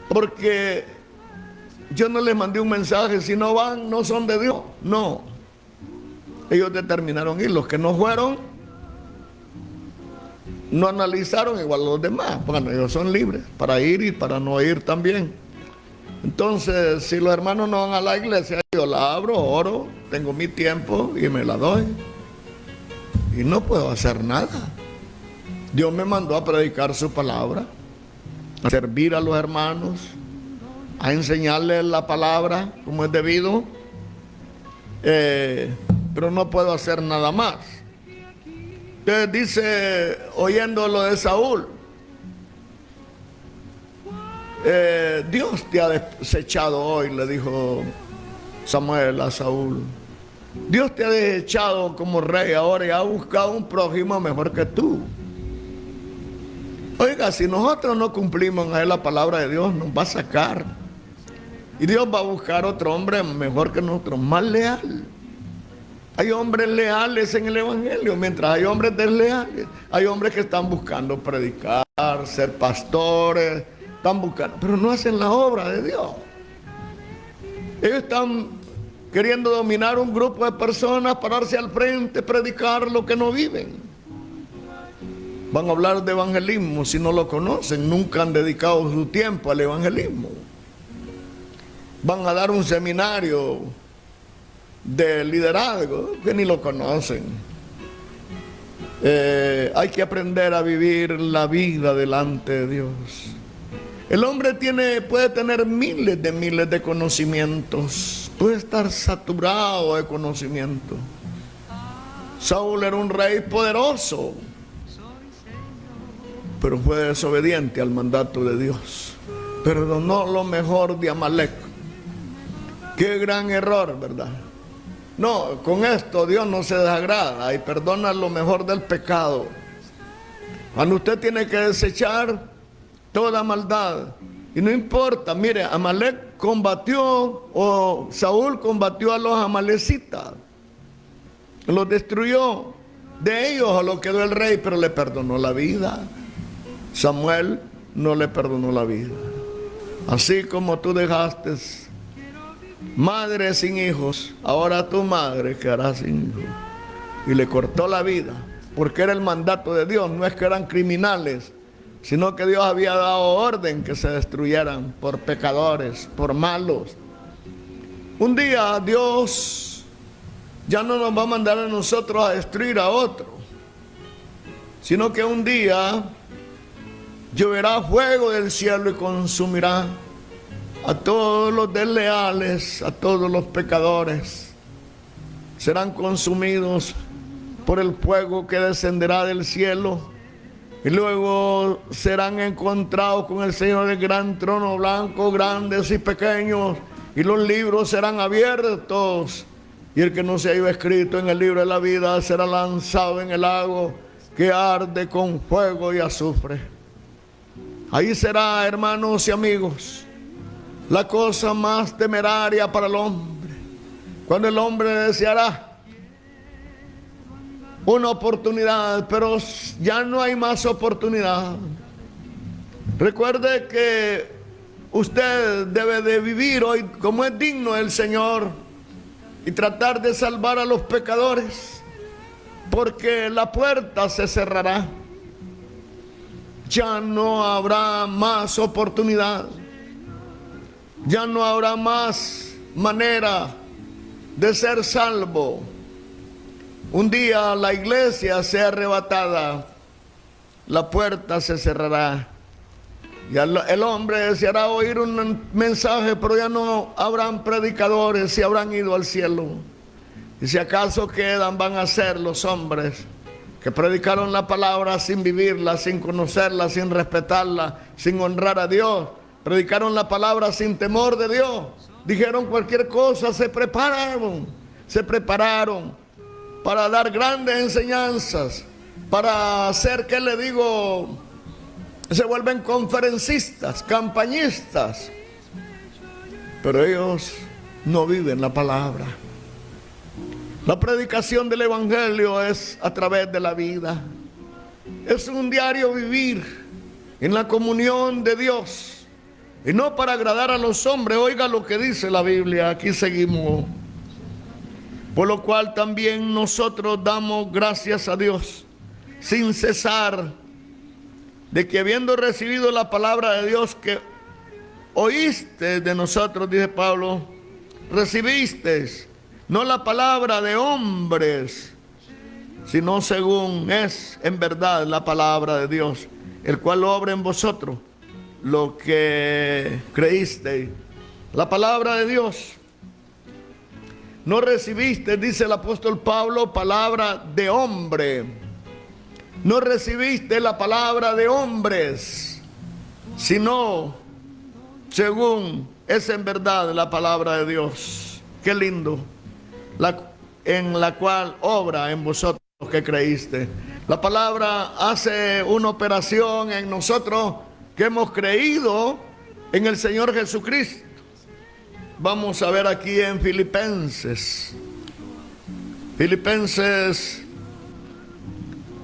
Porque yo no les mandé un mensaje, si no van, no son de Dios. No. Ellos determinaron ir. Los que no fueron, no analizaron igual a los demás. Bueno, ellos son libres para ir y para no ir también. Entonces, si los hermanos no van a la iglesia, yo la abro, oro, tengo mi tiempo y me la doy. Y no puedo hacer nada. Dios me mandó a predicar su palabra, a servir a los hermanos, a enseñarles la palabra como es debido, pero no puedo hacer nada más. Entonces dice, oyendo lo de Saúl, Dios te ha desechado hoy, le dijo Samuel a Saúl. Dios te ha desechado como rey ahora y ha buscado un prójimo mejor que tú. Oiga, si nosotros no cumplimos en la palabra de Dios, nos va a sacar. Y Dios va a buscar otro hombre mejor que nosotros, más leal. Hay hombres leales en el Evangelio, mientras hay hombres desleales. Hay hombres que están buscando predicar, ser pastores, están buscando, pero no hacen la obra de Dios. Ellos están queriendo dominar un grupo de personas, pararse al frente, predicar lo que no viven. Van a hablar de evangelismo si no lo conocen, nunca han dedicado su tiempo al evangelismo. Van a dar un seminario de liderazgo que ni lo conocen. Hay que aprender a vivir la vida delante de Dios. El hombre puede tener miles de conocimientos, puede estar saturado de conocimiento. Saúl era un rey poderoso, pero fue desobediente al mandato de Dios. Perdonó lo mejor de Amalek. Qué gran error, ¿verdad? No, con esto Dios no se desagrada y perdona lo mejor del pecado. Cuando usted tiene que desechar toda maldad, y no importa, mire, Amalek combatió, o Saúl combatió a los amalecitas, los destruyó. De ellos a lo quedó el rey, pero le perdonó la vida. Samuel no le perdonó la vida. Así como tú dejaste madre sin hijos, ahora tu madre quedará sin hijos. Y le cortó la vida, porque era el mandato de Dios. No es que eran criminales, sino que Dios había dado orden que se destruyeran por pecadores, por malos. Un día Dios ya no nos va a mandar a nosotros a destruir a otro, sino que un día lloverá fuego del cielo y consumirá a todos los desleales, a todos los pecadores. Serán consumidos por el fuego que descenderá del cielo, y luego serán encontrados con el Señor del gran trono blanco, grandes y pequeños, y los libros serán abiertos, y el que no se haya escrito en el libro de la vida será lanzado en el lago que arde con fuego y azufre. Ahí será, hermanos y amigos, la cosa más temeraria para el hombre, cuando el hombre deseará una oportunidad, pero ya no hay más oportunidad. Recuerde que usted debe de vivir hoy como es digno del Señor y tratar de salvar a los pecadores, porque la puerta se cerrará. Ya no habrá más oportunidad. Ya no habrá más manera de ser salvo. Un día la iglesia sea arrebatada, la puerta se cerrará. Y el hombre deseará oír un mensaje, pero ya no habrán predicadores y habrán ido al cielo. Y si acaso quedan, van a ser los hombres que predicaron la palabra sin vivirla, sin conocerla, sin respetarla, sin honrar a Dios. Predicaron la palabra sin temor de Dios. Dijeron cualquier cosa, se prepararon para dar grandes enseñanzas, para hacer, ¿qué le digo? Se vuelven conferencistas, campañistas. Pero ellos no viven la palabra. La predicación del evangelio es a través de la vida. Es un diario vivir en la comunión de Dios. y no para agradar a los hombres. Oiga lo que dice la Biblia, aquí seguimos. Por lo cual también nosotros damos gracias a Dios sin cesar, de que habiendo recibido la palabra de Dios que oíste de nosotros, dice Pablo, recibisteis no la palabra de hombres, sino según es en verdad la palabra de Dios, el cual obra en vosotros lo que creísteis. La palabra de Dios. No recibiste, dice el apóstol Pablo, palabra de hombre. No recibiste la palabra de hombres, sino según es en verdad la palabra de Dios. Qué lindo. En la cual obra en vosotros que creíste. La palabra hace una operación en nosotros que hemos creído en el Señor Jesucristo. Vamos a ver aquí en Filipenses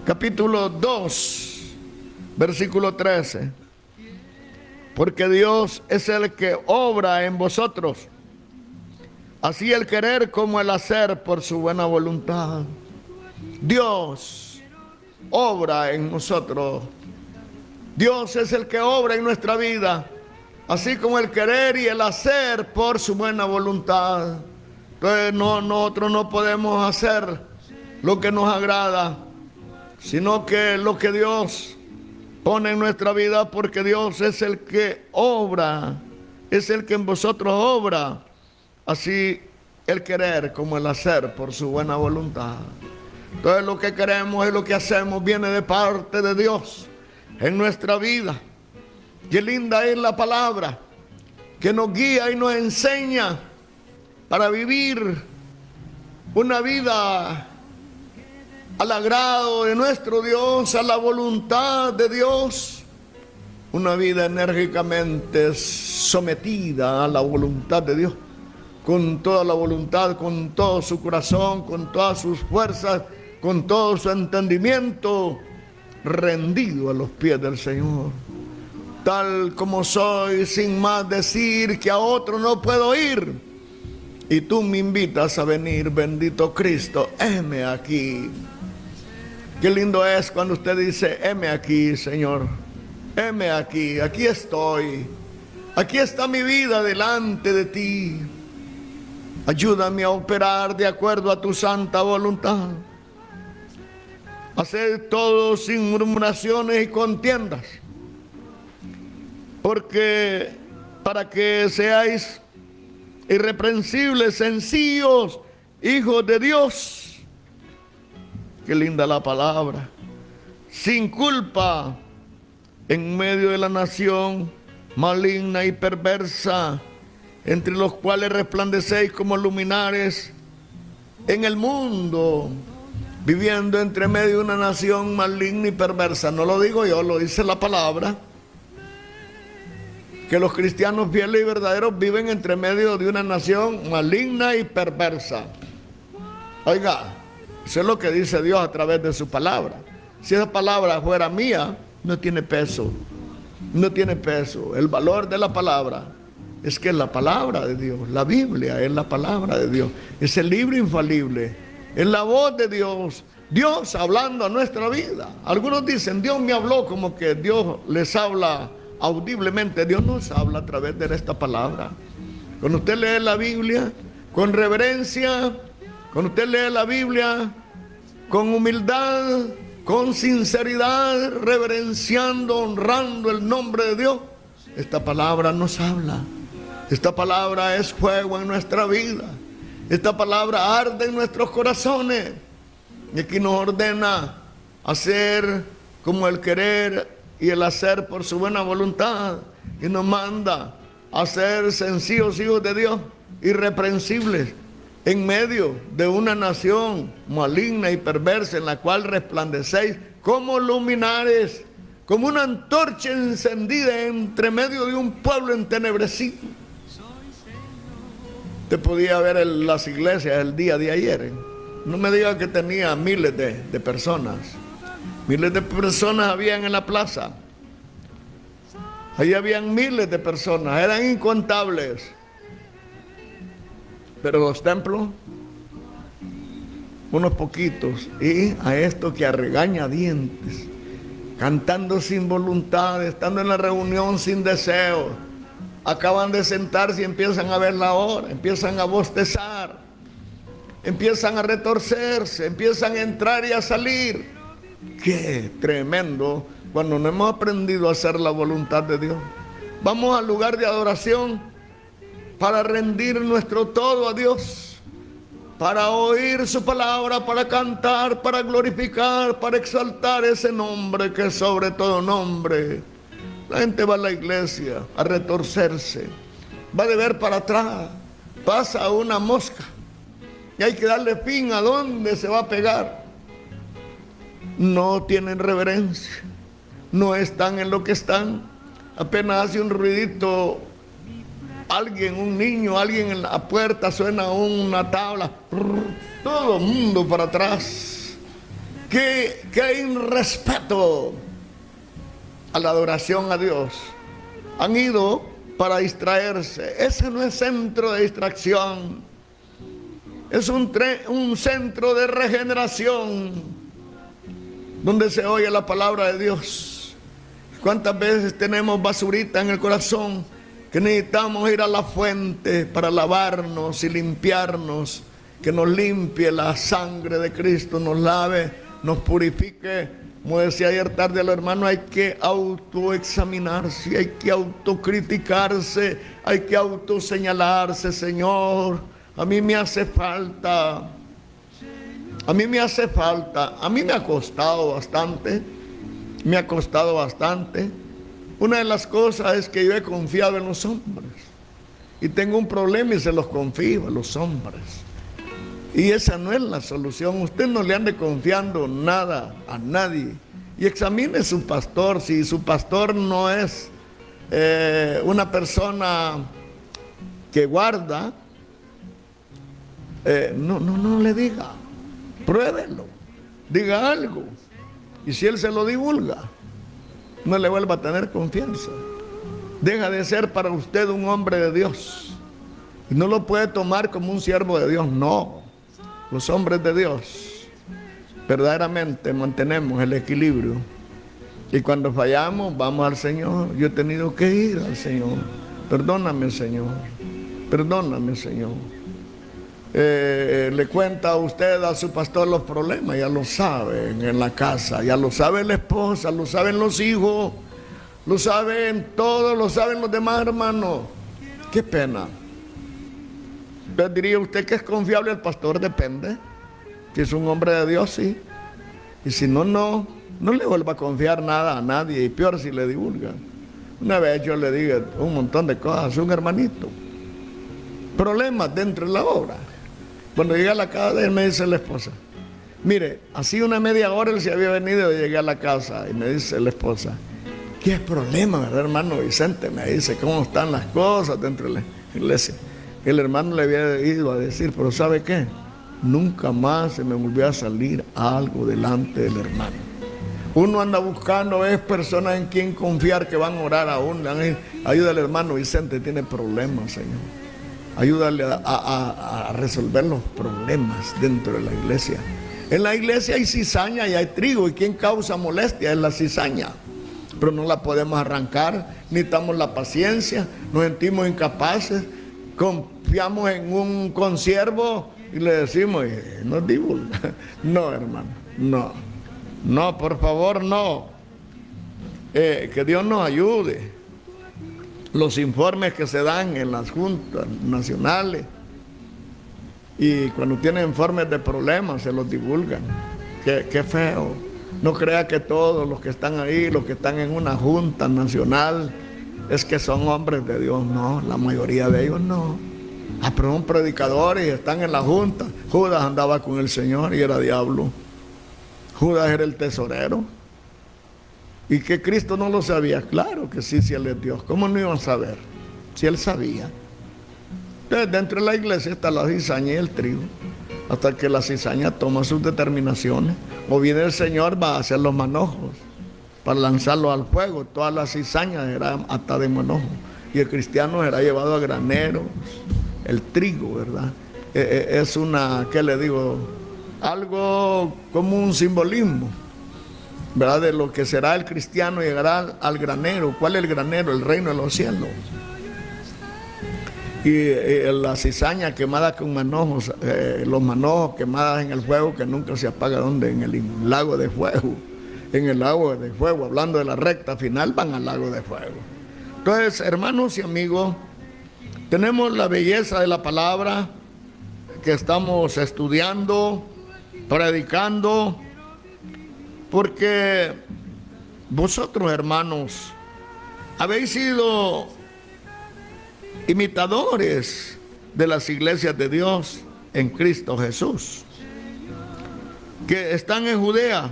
capítulo 2, versículo 13. Porque Dios es el que obra en vosotros, así el querer como el hacer por su buena voluntad. Dios obra en nosotros. Dios es el que obra en nuestra vida, así como el querer y el hacer por su buena voluntad. Entonces nosotros no podemos hacer lo que nos agrada, sino que lo que Dios pone en nuestra vida, porque Dios es el que obra, es el que en vosotros obra, así el querer como el hacer por su buena voluntad. Entonces lo que queremos y lo que hacemos viene de parte de Dios en nuestra vida. Qué linda es la palabra que nos guía y nos enseña para vivir una vida al agrado de nuestro Dios, a la voluntad de Dios, una vida enérgicamente sometida a la voluntad de Dios, con toda la voluntad, con todo su corazón, con todas sus fuerzas, con todo su entendimiento, rendido a los pies del Señor. Tal como soy, sin más decir que a otro no puedo ir, y tú me invitas a venir, bendito Cristo, heme aquí. Qué lindo es cuando usted dice, heme aquí, Señor, heme aquí, aquí estoy, aquí está mi vida delante de ti. Ayúdame a operar de acuerdo a tu santa voluntad. Haced todo sin murmuraciones y contiendas, porque para que seáis irreprensibles, sencillos, hijos de Dios. Qué linda la palabra. Sin culpa en medio de la nación maligna y perversa, entre los cuales resplandecéis como luminares en el mundo, viviendo entre medio de una nación maligna y perversa. No lo digo yo, lo dice la palabra, que los cristianos fieles y verdaderos viven entre medio de una nación maligna y perversa. Oiga, eso es lo que dice Dios a través de su palabra. Si esa palabra fuera mía, no tiene peso. No tiene peso. El valor de la palabra es que es la palabra de Dios. La Biblia es la palabra de Dios. Es el libro infalible. Es la voz de Dios. Dios hablando a nuestra vida. Algunos dicen, Dios me habló, como que Dios les habla audiblemente. Dios nos habla a través de esta palabra. Cuando usted lee la Biblia con reverencia, cuando usted lee la Biblia con humildad, con sinceridad, reverenciando, honrando el nombre de Dios, esta palabra nos habla. Esta palabra es fuego en nuestra vida. Esta palabra arde en nuestros corazones. Y aquí nos ordena hacer como el querer y el hacer por su buena voluntad. Y nos manda a ser sencillos hijos de Dios, irreprensibles, en medio de una nación maligna y perversa, en la cual resplandecéis como luminares, como una antorcha encendida entre medio de un pueblo entenebrecido. Usted podía ver en las iglesias el día de ayer. No me diga que tenía miles de personas. Miles de personas habían en la plaza. Ahí habían miles de personas, eran incontables. Pero los templos, unos poquitos. Y a esto que a regañadientes, cantando sin voluntad, estando en la reunión sin deseo, acaban de sentarse y empiezan a ver la hora, empiezan a bostezar, empiezan a retorcerse, empiezan a entrar y a salir. ¡Qué tremendo! Cuando no hemos aprendido a hacer la voluntad de Dios. Vamos al lugar de adoración para rendir nuestro todo a Dios, para oír su palabra, para cantar, para glorificar, para exaltar ese nombre que es sobre todo nombre. La gente va a la iglesia a retorcerse, va de ver para atrás, pasa una mosca y hay que darle fin a dónde se va a pegar. No tienen reverencia, no están en lo que están. Apenas hace un ruidito alguien, un niño, alguien en la puerta, suena una tabla, todo el mundo para atrás. ¡Qué irrespeto a la adoración a Dios! Han ido para distraerse. Ese no es centro de distracción, es un centro de regeneración, donde se oye la palabra de Dios. ¿Cuántas veces tenemos basurita en el corazón que necesitamos ir a la fuente para lavarnos y limpiarnos? Que nos limpie la sangre de Cristo, nos lave, nos purifique. Como decía ayer tarde el hermano, hay que autoexaminarse, hay que autocriticarse, hay que autoseñalarse. Señor, a mí me hace falta, a mí me hace falta, a mí me ha costado bastante, me ha costado bastante. Una de las cosas es que yo he confiado en los hombres y tengo un problema y se los confío a los hombres. Y esa no es la solución. Usted no le ande confiando nada a nadie. Y examine su pastor. Si su pastor no es una persona que guarda, no le diga. Pruébelo. Diga algo. Y si él se lo divulga, no le vuelva a tener confianza. Deja de ser para usted un hombre de Dios. Y no lo puede tomar como un siervo de Dios. No. Los hombres de Dios verdaderamente mantenemos el equilibrio. Y cuando fallamos, vamos al Señor. Yo he tenido que ir al Señor. Perdóname, Señor. Perdóname, Señor. Le cuenta a usted a su pastor los problemas, ya lo saben en la casa, ya lo sabe la esposa, lo saben los hijos, lo saben todos, lo saben los demás hermanos. Qué pena. Pero diría usted que es confiable el pastor, depende. Si es un hombre de Dios, sí. Y si no, no le vuelva a confiar nada a nadie, y peor si le divulgan. Una vez yo le dije un montón de cosas a un hermanito, problemas dentro de la obra. Cuando llegué a la casa, él me dice la esposa, mire, así una media hora él se había venido y llegué a la casa y me dice la esposa, ¿qué problema, verdad, hermano Vicente? Me dice, ¿cómo están las cosas dentro de la iglesia? El hermano le había ido a decir, pero ¿sabe qué? Nunca más se me volvió a salir algo delante del hermano. Uno anda buscando, es personas en quien confiar que van a orar a uno. Ayuda al hermano Vicente, tiene problemas, Señor. Ayúdale a resolver los problemas dentro de la iglesia. En la iglesia hay cizaña y hay trigo, y quien causa molestia es la cizaña. Pero no la podemos arrancar, necesitamos la paciencia, nos sentimos incapaces, confiamos en un consiervo y le decimos, nos divulga. No, hermano, no, por favor, no. Que Dios nos ayude. Los informes que se dan en las juntas nacionales, y cuando tienen informes de problemas se los divulgan. Qué feo. No crea que todos los que están ahí, los que están en una junta nacional, es que son hombres de Dios. No, la mayoría de ellos no. Pero son predicadores y están en la junta. Judas andaba con el Señor y era diablo. Judas era el tesorero. Y que Cristo no lo sabía. Claro que sí, si Él es Dios. ¿Cómo no iban a saber? Si Él sabía. Entonces, dentro de la iglesia está la cizaña y el trigo. Hasta que la cizaña toma sus determinaciones. O viene el Señor, va a hacer los manojos. para lanzarlo al fuego. Todas las cizañas eran hasta de manojo. Y el cristiano era llevado a graneros, el trigo, ¿verdad? Es una, ¿qué le digo? Algo como un simbolismo, ¿verdad? De lo que será el cristiano, llegará al granero. ¿Cuál es el granero? El reino de los cielos. Y la cizaña quemada con manojos, los manojos quemadas en el fuego que nunca se apaga. ¿Dónde? En el lago de fuego. En el lago de fuego, hablando de la recta final, van al lago de fuego. Entonces, hermanos y amigos, tenemos la belleza de la palabra que estamos estudiando, predicando, porque vosotros, hermanos, habéis sido imitadores de las iglesias de Dios en Cristo Jesús, que están en Judea,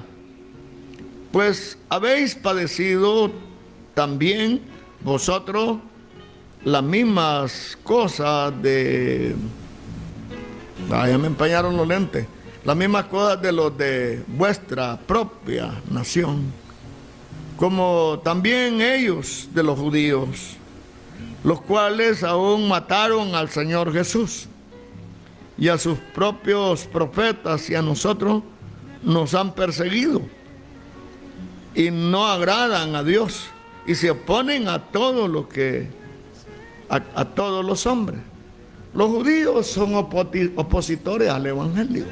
pues habéis padecido también vosotros las mismas cosas de... ya me empañaron los lentes. Las mismas cosas de los de vuestra propia nación, como también ellos de los judíos, los cuales aún mataron al Señor Jesús, y a sus propios profetas, y a nosotros nos han perseguido, y no agradan a Dios, y se oponen a todo lo que, a todos los hombres. Los judíos son opositores al evangelio.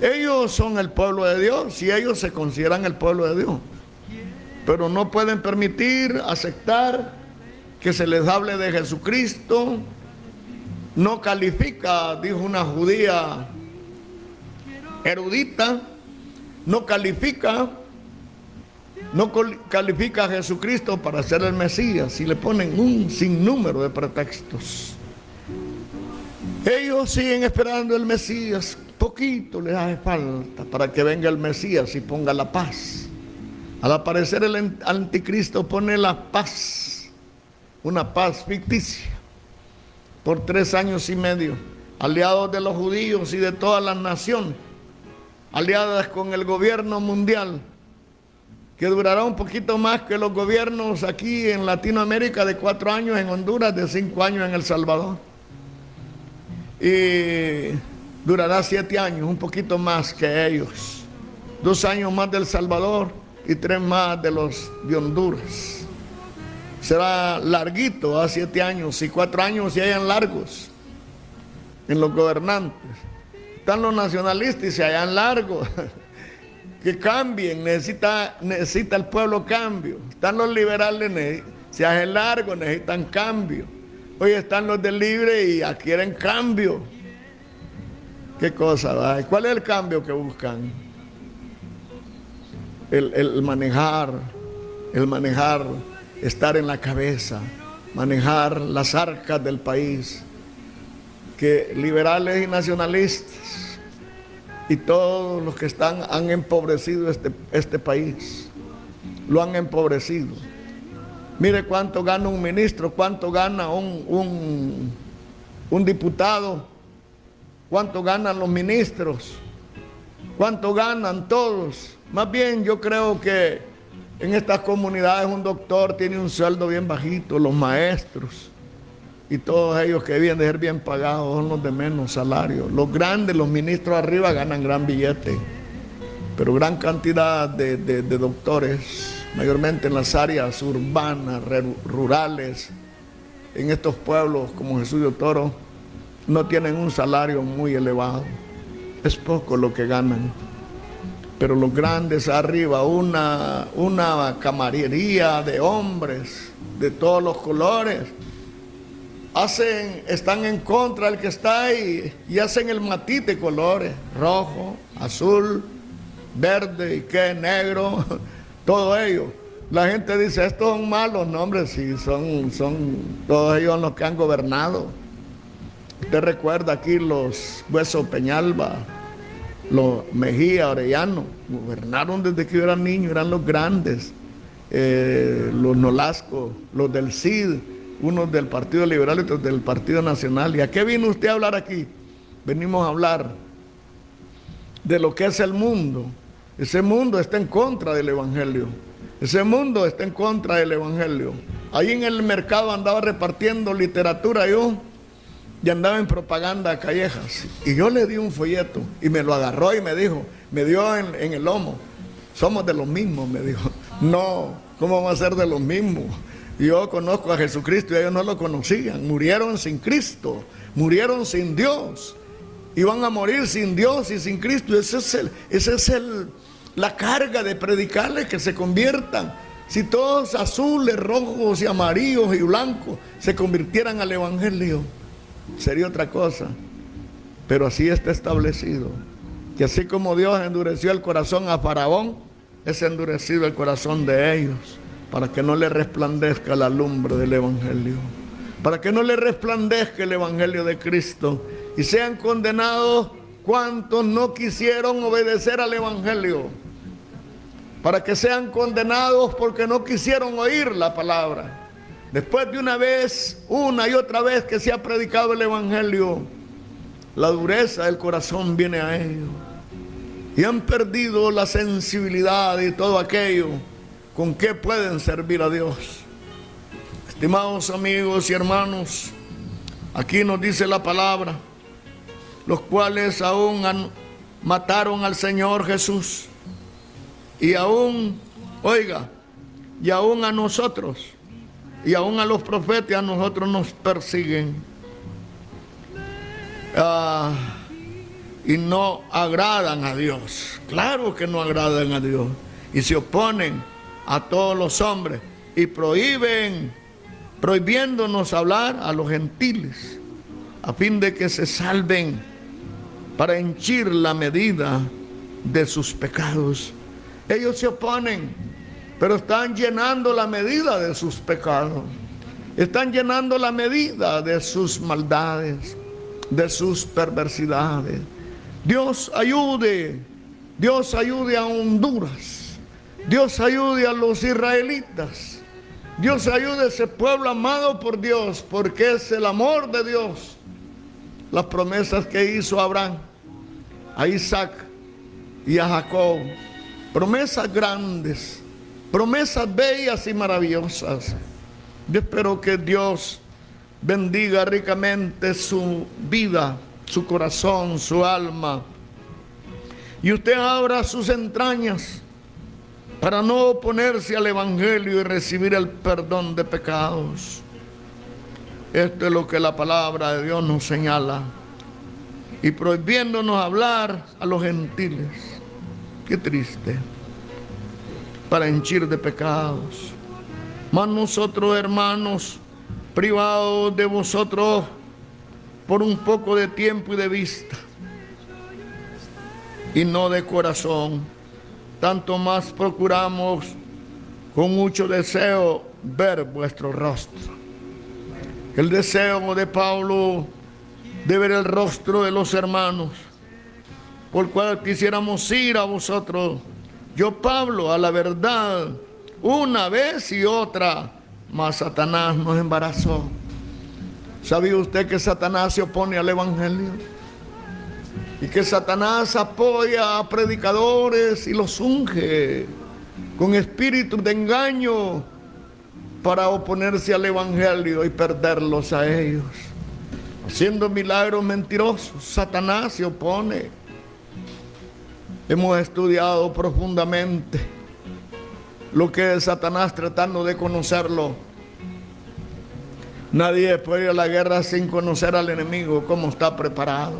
Ellos son el pueblo de Dios y ellos se consideran el pueblo de Dios, pero no pueden permitir, aceptar que se les hable de Jesucristo. No califica, dijo una judía erudita, no califica a Jesucristo para ser el Mesías, y le ponen un sinnúmero de pretextos. Ellos siguen esperando el Mesías. Poquito les hace falta para que venga el Mesías y ponga la paz. Al aparecer el anticristo pone la paz, una paz ficticia, por 3 años y medio, aliados de los judíos y de todas las naciones, aliadas con el gobierno mundial, que durará un poquito más que los gobiernos aquí en Latinoamérica, de 4 años en Honduras, de 5 años en El Salvador. Y durará 7 años, un poquito más que ellos. 2 años más del Salvador y 3 más de los de Honduras. Será larguito a 7 años, y 4 años se hallan largos en los gobernantes. Están los nacionalistas y se hallan largos. Que cambien, necesita el pueblo cambio. Están los liberales, se hacen largos, necesitan cambio. Hoy están los del libre y quieren cambio. ¿Qué cosa va? ¿Cuál es el cambio que buscan? El manejar, estar en la cabeza, manejar las arcas del país. Que liberales y nacionalistas y todos los que han empobrecido este país, lo han empobrecido. Mire cuánto gana un ministro, cuánto gana un diputado, cuánto ganan los ministros, cuánto ganan todos. Más bien yo creo que en estas comunidades un doctor tiene un sueldo bien bajito, los maestros y todos ellos que deben de ser bien pagados son los de menos salario. Los grandes, los ministros arriba ganan gran billete, pero gran cantidad de doctores, mayormente en las áreas urbanas, rurales, en estos pueblos como Jesús de Toro, no tienen un salario muy elevado. Es poco lo que ganan. Pero los grandes arriba, una camaradería de hombres de todos los colores, están en contra del que está ahí y hacen el matiz de colores: rojo, azul, verde y negro, todo ello. La gente dice, estos son malos. No, hombre, sí, son todos ellos los que han gobernado. Usted recuerda aquí los Hueso Peñalba, los Mejía, Orellano, gobernaron desde que yo era niño, eran los grandes. Los Nolasco, los del CID, unos del Partido Liberal y otros del Partido Nacional. ¿Y a qué vino usted a hablar aquí? Venimos a hablar de lo que es el mundo, Ese mundo está en contra del Evangelio. Ese mundo está en contra del Evangelio. Ahí en el mercado andaba repartiendo literatura yo y andaba en propaganda callejas. Y yo le di un folleto y me lo agarró y me dijo, me dio en el lomo. Somos de los mismos, me dijo. No, ¿cómo vamos a ser de los mismos? Yo conozco a Jesucristo y ellos no lo conocían. Murieron sin Cristo, murieron sin Dios. Iban a morir sin Dios y sin Cristo. Esa es la carga de predicarles que se conviertan. Si todos azules, rojos y amarillos y blancos se convirtieran al Evangelio, sería otra cosa. Pero así está establecido. Y así como Dios endureció el corazón a Faraón, es endurecido el corazón de ellos, para que no le resplandezca la lumbre del Evangelio, para que no le resplandezca el Evangelio de Cristo, y sean condenados cuantos no quisieron obedecer al Evangelio, para que sean condenados porque no quisieron oír la palabra. Después de una vez, una y otra vez que se ha predicado el Evangelio, la dureza del corazón viene a ellos y han perdido la sensibilidad y todo aquello con que pueden servir a Dios. Estimados amigos y hermanos, aquí nos dice la palabra, los cuales aún mataron al Señor Jesús, y aún, oiga, y aún a nosotros, y aún a los profetas, a nosotros nos persiguen. Y no agradan a Dios. Claro que no agradan a Dios. Y se oponen a todos los hombres y prohibiéndonos hablar a los gentiles, a fin de que se salven, para henchir la medida de sus pecados. Ellos se oponen, pero están llenando la medida de sus pecados. Están llenando la medida de sus maldades, de sus perversidades. Dios ayude a Honduras. Dios ayude a los israelitas. Dios ayude a ese pueblo amado por Dios, porque es el amor de Dios. Las promesas que hizo a Abraham, a Isaac y a Jacob. Promesas grandes, promesas bellas y maravillosas. Yo espero que Dios bendiga ricamente su vida, su corazón, su alma. Y usted abra sus entrañas para no oponerse al Evangelio y recibir el perdón de pecados. Esto es lo que la palabra de Dios nos señala. Y prohibiéndonos hablar a los gentiles. Qué triste. Para henchir de pecados. Mas nosotros, hermanos, privados de vosotros por un poco de tiempo y de vista, y no de corazón, tanto más procuramos con mucho deseo ver vuestro rostro. El deseo de Pablo de ver el rostro de los hermanos, por cual quisiéramos ir a vosotros. Yo, Pablo, a la verdad, una vez y otra, mas Satanás nos embarazó. ¿Sabía usted que Satanás se opone al Evangelio? Y que Satanás apoya a predicadores y los unge con espíritu de engaño para oponerse al Evangelio y perderlos a ellos. Haciendo milagros mentirosos, Satanás se opone. Hemos estudiado profundamente lo que es Satanás, tratando de conocerlo. Nadie puede ir a la guerra sin conocer al enemigo, cómo está preparado.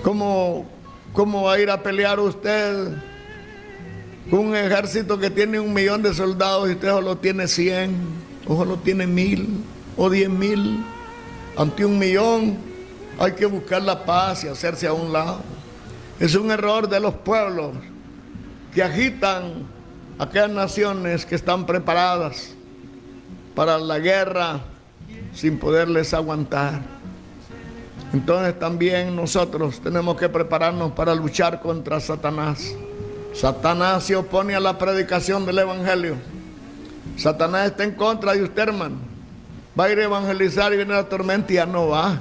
¿Cómo va a ir a pelear usted con un ejército que tiene 1 millón de soldados y usted solo tiene 100, o solo tiene 1000 o 10,000? Ante 1 millón hay que buscar la paz y hacerse a un lado. Es un error de los pueblos que agitan aquellas naciones que están preparadas para la guerra sin poderles aguantar. Entonces también nosotros tenemos que prepararnos para luchar contra Satanás. Satanás se opone a la predicación del Evangelio. Satanás está en contra de usted, hermano. Va a ir a evangelizar y viene la tormenta y ya no va.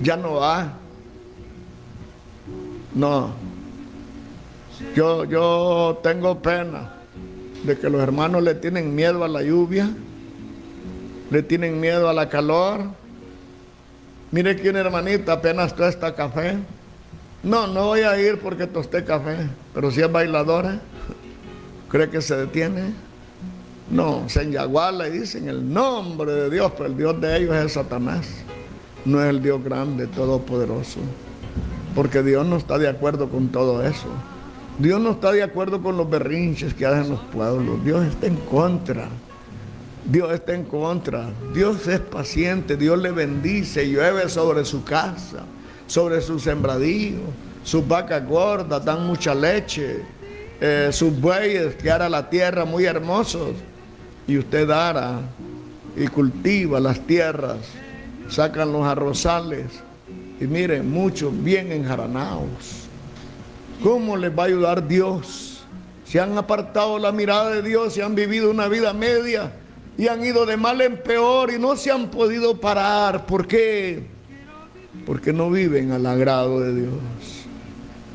Ya no va. No, yo tengo pena de que los hermanos le tienen miedo a la lluvia, le tienen miedo a la calor. Mire que una hermanita apenas tuesta café. No voy a ir porque tosté café, pero si es bailadora, ¿cree que se detiene? No, se enyaguala y dicen el nombre de Dios, pero el Dios de ellos es Satanás. No es el Dios grande, todopoderoso. Porque Dios no está de acuerdo con todo eso. Dios no está de acuerdo con los berrinches que hacen los pueblos. Dios está en contra. Dios está en contra. Dios es paciente. Dios le bendice, llueve sobre su casa, sobre sus sembradíos. Sus vacas gordas dan mucha leche. Sus bueyes que ara la tierra muy hermosos. Y usted ara y cultiva las tierras, sacan los arrozales. Y miren, muchos bien enjaranados. ¿Cómo les va a ayudar Dios? Se han apartado la mirada de Dios, se han vivido una vida media y han ido de mal en peor y no se han podido parar. ¿Por qué? Porque no viven al agrado de Dios.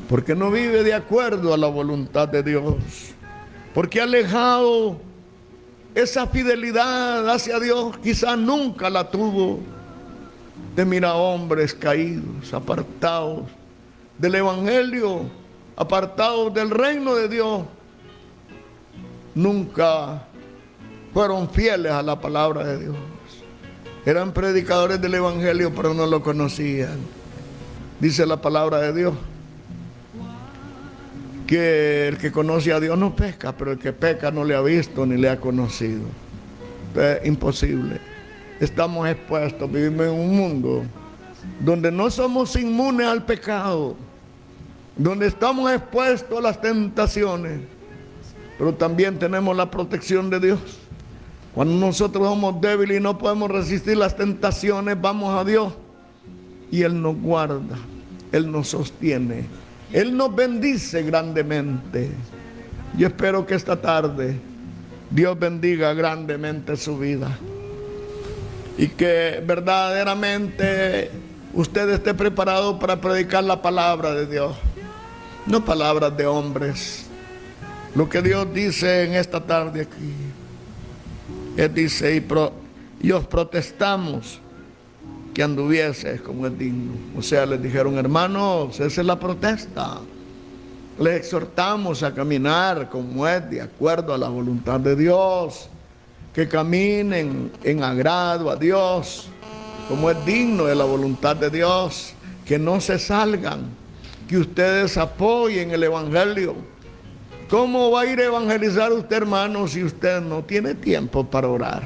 Porque no vive de acuerdo a la voluntad de Dios. Porque ha alejado esa fidelidad hacia Dios, quizás nunca la tuvo. De mira hombres caídos, apartados del evangelio, apartados del reino de Dios, nunca fueron fieles a la palabra de Dios. Eran predicadores del evangelio, pero no lo conocían. Dice la palabra de Dios que el que conoce a Dios no peca, pero el que peca no le ha visto ni le ha conocido. Es imposible. Estamos expuestos, vivimos en un mundo donde no somos inmunes al pecado, donde estamos expuestos a las tentaciones, pero también tenemos la protección de Dios. Cuando nosotros somos débiles y no podemos resistir las tentaciones, vamos a Dios y Él nos guarda, Él nos sostiene, Él nos bendice grandemente. Yo espero que esta tarde Dios bendiga grandemente su vida y que verdaderamente usted esté preparado para predicar la palabra de Dios, no palabras de hombres. Lo que Dios dice en esta tarde aquí, Él dice, y os protestamos que anduvieses como es digno. O sea, les dijeron, hermanos, esa es la protesta. Les exhortamos a caminar como es de acuerdo a la voluntad de Dios, que caminen en agrado a Dios, como es digno de la voluntad de Dios, que no se salgan, que ustedes apoyen el evangelio. ¿Cómo va a ir a evangelizar usted, hermano, si usted no tiene tiempo para orar?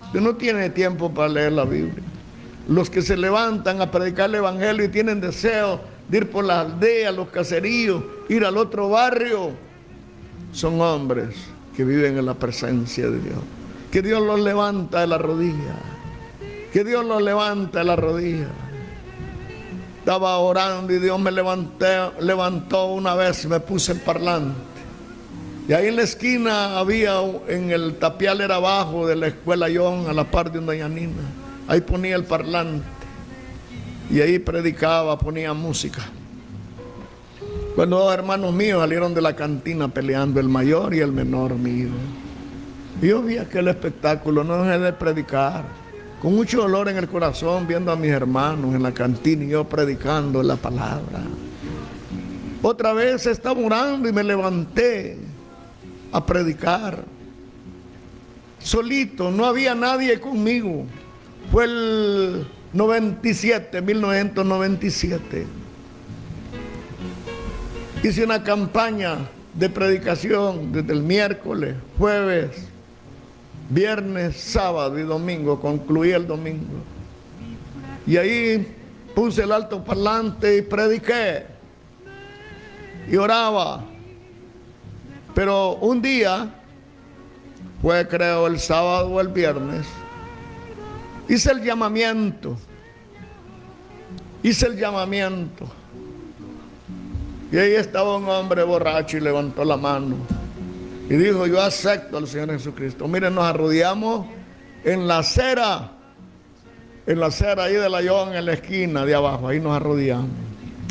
Usted no tiene tiempo para leer la Biblia. Los que se levantan a predicar el evangelio y tienen deseo de ir por las aldeas, los caseríos, ir al otro barrio, son hombres que viven en la presencia de Dios. Que Dios los levanta de la rodilla. Que Dios los levanta de la rodilla. Estaba orando y Dios me levantó una vez y me puse el parlante. Y ahí en la esquina había, en el tapial era abajo de la escuela John, a la par de doña Nina. Ahí ponía el parlante. Y ahí predicaba, ponía música. Cuando dos hermanos míos salieron de la cantina peleando, el mayor y el menor mío. Y yo vi aquel espectáculo, no dejé de predicar, con mucho dolor en el corazón, viendo a mis hermanos en la cantina y yo predicando la palabra. Otra vez estaba orando y me levanté a predicar. Solito, no había nadie conmigo. Fue el 1997. Hice una campaña de predicación desde el miércoles, jueves, viernes, sábado y domingo. Concluí el domingo. Y ahí puse el altoparlante y prediqué. Y oraba. Pero un día, fue creo el sábado o el viernes, hice el llamamiento. Y ahí estaba un hombre borracho y levantó la mano. Y dijo, yo acepto al Señor Jesucristo. Miren, nos arrodillamos en la acera ahí de la John, en la esquina de abajo. Ahí nos arrodillamos.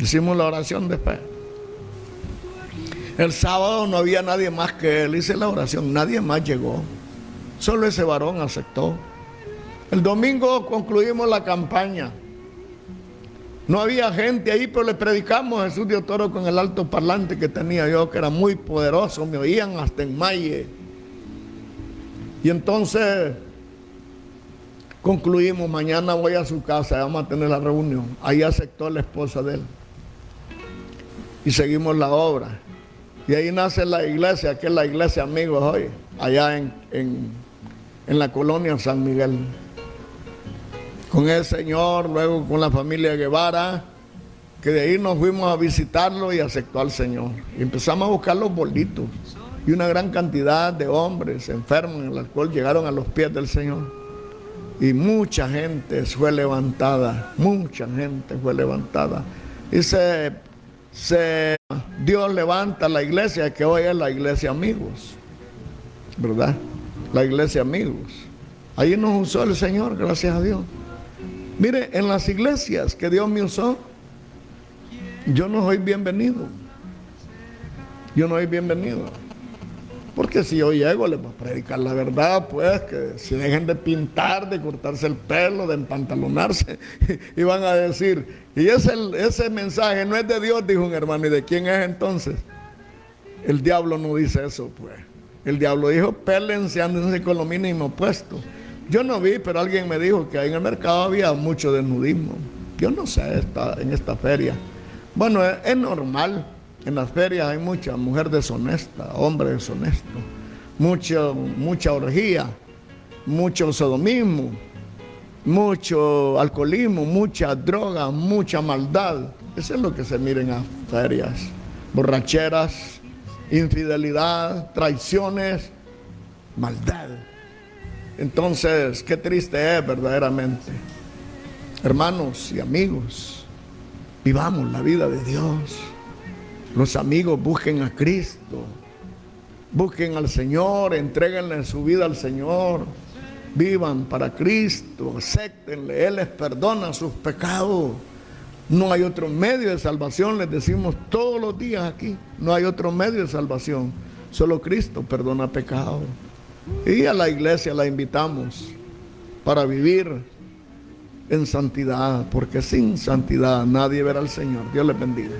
Hicimos la oración de fe. El sábado no había nadie más que él. Hice la oración, nadie más llegó. Solo ese varón aceptó. El domingo concluimos la campaña. No había gente ahí, pero le predicamos a Jesús de Toro con el alto parlante que tenía yo, que era muy poderoso. Me oían hasta en Maye. Y entonces concluimos, mañana voy a su casa, vamos a tener la reunión. Ahí aceptó la esposa de él. Y seguimos la obra. Y ahí nace la iglesia, que es la iglesia Amigos hoy, allá en la colonia San Miguel. Con el Señor, luego con la familia Guevara, que de ahí nos fuimos a visitarlo y aceptó al Señor. Y empezamos a buscar los bolitos. Y una gran cantidad de hombres enfermos en el alcohol llegaron a los pies del Señor. Y mucha gente fue levantada, mucha gente fue levantada. Y Dios levanta la iglesia, que hoy es la iglesia Amigos, ¿verdad? La iglesia Amigos. Ahí nos usó el Señor, gracias a Dios. Mire, en las iglesias que Dios me usó, yo no soy bienvenido. Yo no soy bienvenido. Porque si yo llego, les voy a predicar la verdad, pues, que se dejen de pintar, de cortarse el pelo, de empantalonarse, y van a decir, y ese mensaje no es de Dios, dijo un hermano. ¿Y de quién es entonces? El diablo no dice eso, pues. El diablo dijo, pélense, ándense con lo mínimo puesto. Yo no vi, pero alguien me dijo que ahí en el mercado había mucho desnudismo. Yo no sé, en esta feria. Bueno, es normal. En las ferias hay mucha mujer deshonesta, hombre deshonesto, mucha orgía, mucho sodomismo, mucho alcoholismo, mucha droga, mucha maldad. Eso es lo que se mira en las ferias. Borracheras, infidelidad, traiciones, maldad. Entonces, qué triste es verdaderamente. Hermanos y amigos, vivamos la vida de Dios. Los amigos busquen a Cristo, busquen al Señor, entréguenle su vida al Señor, vivan para Cristo, acéptenle, Él les perdona sus pecados. No hay otro medio de salvación, les decimos todos los días aquí, no hay otro medio de salvación, solo Cristo perdona pecados. Y a la iglesia la invitamos para vivir en santidad, porque sin santidad nadie verá al Señor. Dios les bendiga.